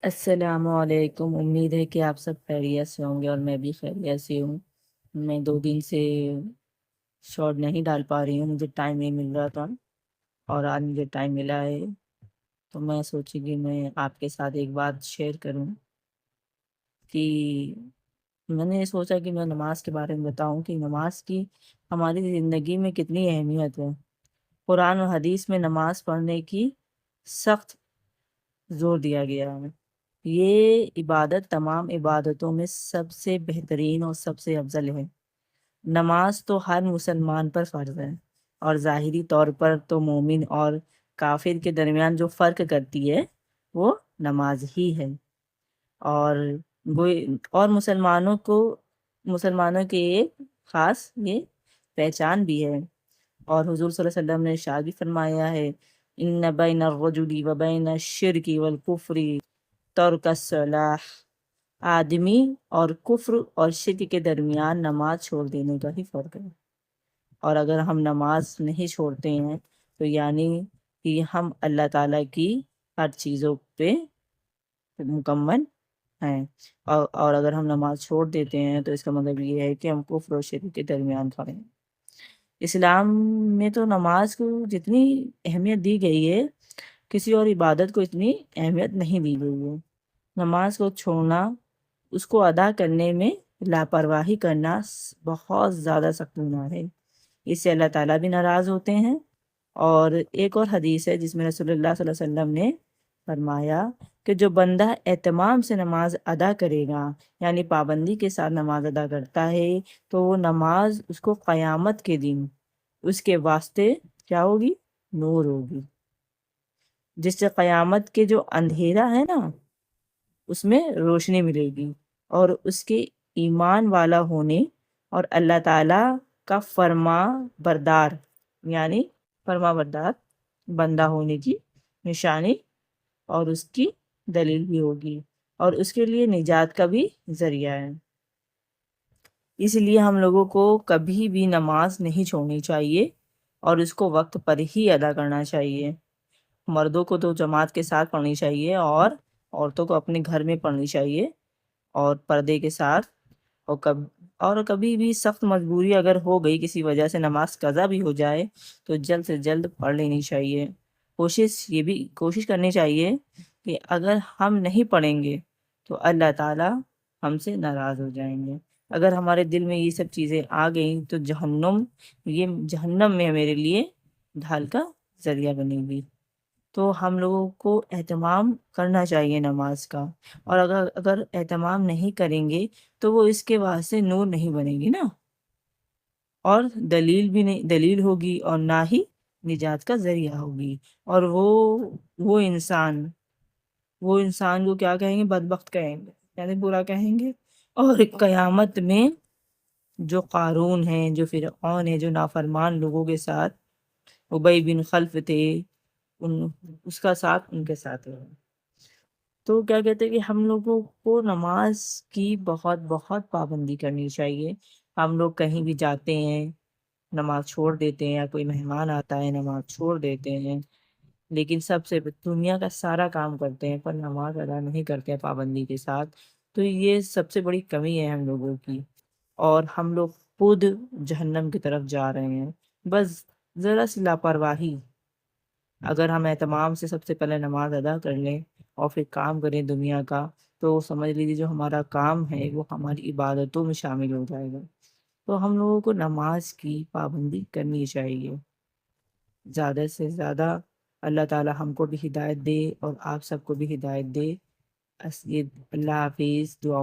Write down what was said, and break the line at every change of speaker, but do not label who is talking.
السلام علیکم۔ امید ہے کہ آپ سب خیریت سے ہوں گے اور میں بھی خیریت سے ہوں۔ میں 2 دن سے شارٹ نہیں ڈال پا رہی ہوں، مجھے ٹائم نہیں مل رہا تھا اور آج مجھے ٹائم ملا ہے، تو میں سوچی کہ میں آپ کے ساتھ ایک بات شیئر کروں کہ میں نے سوچا کہ میں نماز کے بارے میں بتاؤں کہ نماز کی ہماری زندگی میں کتنی اہمیت ہے۔ قرآن و حدیث میں نماز پڑھنے کی سخت زور دیا گیا ہے۔ یہ عبادت تمام عبادتوں میں سب سے بہترین اور سب سے افضل ہے۔ نماز تو ہر مسلمان پر فرض ہے اور ظاہری طور پر تو مومن اور کافر کے درمیان جو فرق کرتی ہے وہ نماز ہی ہے، اور اور مسلمانوں کے ایک خاص یہ پہچان بھی ہے۔ اور حضور صلی اللہ علیہ وسلم نے ارشاد بھی فرمایا ہے، ان بین الرجل و بین الشرک والکفر ترک الصلاۃ، آدمی اور کفر اور شرک کے درمیان نماز چھوڑ دینے کا ہی فرق ہے۔ اور اگر ہم نماز نہیں چھوڑتے ہیں تو یعنی کہ ہم اللہ تعالیٰ کی ہر چیزوں پہ مکمل ہیں، اور اگر ہم نماز چھوڑ دیتے ہیں تو اس کا مطلب یہ ہے کہ ہم کفر اور شرک کے درمیان کھڑے ہیں۔ اسلام میں تو نماز کو جتنی اہمیت دی گئی ہے، کسی اور عبادت کو اتنی اہمیت نہیں دی گئی ہے۔ نماز کو چھوڑنا، اس کو ادا کرنے میں لاپرواہی کرنا بہت زیادہ سخت گناہ ہے، اس سے اللہ تعالیٰ بھی ناراض ہوتے ہیں۔ اور ایک اور حدیث ہے جس میں رسول اللہ صلی اللہ علیہ وسلم نے فرمایا کہ جو بندہ اہتمام سے نماز ادا کرے گا، یعنی پابندی کے ساتھ نماز ادا کرتا ہے، تو وہ نماز اس کو قیامت کے دن اس کے واسطے کیا ہوگی؟ نور ہوگی، جس سے قیامت کے جو اندھیرا ہے نا اس میں روشنی ملے گی، اور اس کے ایمان والا ہونے اور اللہ تعالیٰ کا فرما بردار بندہ ہونے کی نشانی اور اس کی دلیل بھی ہوگی، اور اس کے لیے نجات کا بھی ذریعہ ہے۔ اس لیے ہم لوگوں کو کبھی بھی نماز نہیں چھوڑنی چاہیے اور اس کو وقت پر ہی ادا کرنا چاہیے۔ مردوں کو تو جماعت کے ساتھ پڑھنی چاہیے اور عورتوں کو اپنے گھر میں پڑھنی چاہیے اور پردے کے ساتھ، اور کبھی بھی سخت مجبوری اگر ہو گئی، کسی وجہ سے نماز قضا بھی ہو جائے، تو جلد سے جلد پڑھ لینی چاہیے۔ کوشش کرنی چاہیے کہ اگر ہم نہیں پڑھیں گے تو اللہ تعالیٰ ہم سے ناراض ہو جائیں گے۔ اگر ہمارے دل میں یہ سب چیزیں آ گئیں تو جہنم میں میرے لیے ڈھال کا ذریعہ بنے گی۔ تو ہم لوگوں کو اہتمام کرنا چاہیے نماز کا، اور اگر اہتمام نہیں کریں گے تو وہ اس کے واسطے نور نہیں بنے گی نا، اور دلیل بھی نہیں دلیل ہوگی، اور نہ ہی نجات کا ذریعہ ہوگی، اور وہ انسان کو کیا کہیں گے؟ بدبخت کہیں گے، یعنی برا کہیں گے۔ اور قیامت میں جو قارون ہیں، جو فرعون ہیں، جو نافرمان لوگوں کے ساتھ ابی بن خلف تھے، اس کا ساتھ ان کے ساتھ ہے۔ تو کیا کہتے ہیں کہ ہم لوگوں کو نماز کی بہت بہت پابندی کرنی چاہیے۔ ہم لوگ کہیں بھی جاتے ہیں نماز چھوڑ دیتے ہیں، یا کوئی مہمان آتا ہے نماز چھوڑ دیتے ہیں، لیکن دنیا کا سارا کام کرتے ہیں پر نماز ادا نہیں کرتے ہیں پابندی کے ساتھ، تو یہ سب سے بڑی کمی ہے ہم لوگوں کی، اور ہم لوگ خود جہنم کی طرف جا رہے ہیں۔ بس ذرا سی لاپرواہی، اگر ہم اہتمام سے سب سے پہلے نماز ادا کر لیں اور پھر کام کریں دنیا کا، تو سمجھ لیجیے جو ہمارا کام ہے وہ ہماری عبادتوں میں شامل ہو جائے گا۔ تو ہم لوگوں کو نماز کی پابندی کرنی چاہیے زیادہ سے زیادہ۔ اللہ تعالیٰ ہم کو بھی ہدایت دے اور آپ سب کو بھی ہدایت دے۔ اللہ حافظ۔ دعا